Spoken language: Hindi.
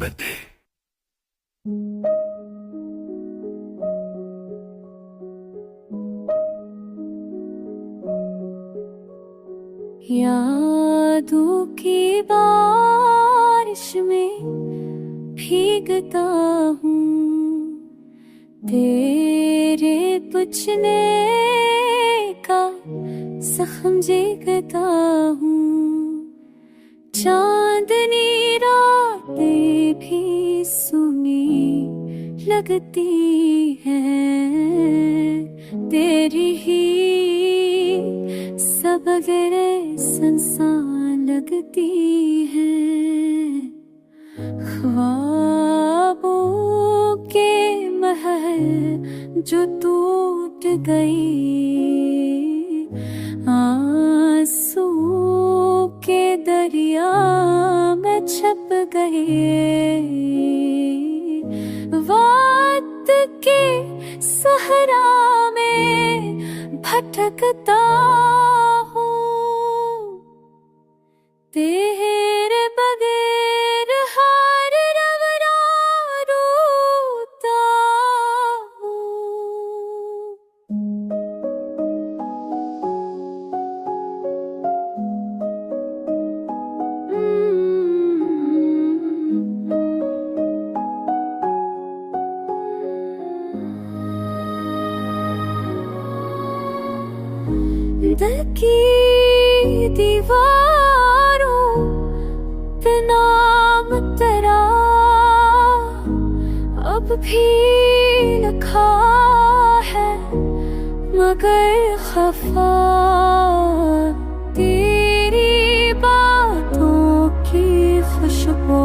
बदे। यादों की बारिश में भीगता हूँ, तेरे पूछने का जख्म जीगता हूँ। चांदनी रातें भी सुनी लगती हैं, तेरी ही सब गरे संसान लगती हैं। ख्वाबों के महल जो टूट गई, आंसू के दरिया में छप गए। वक्त के सहरा में भटकता हूँ, तेरे बगैर हर रवना रोता हूँ। दिल की दीवारों पे नाम तेरा अब भी लिखा है, मगर खफा तेरी बातों की खुशबू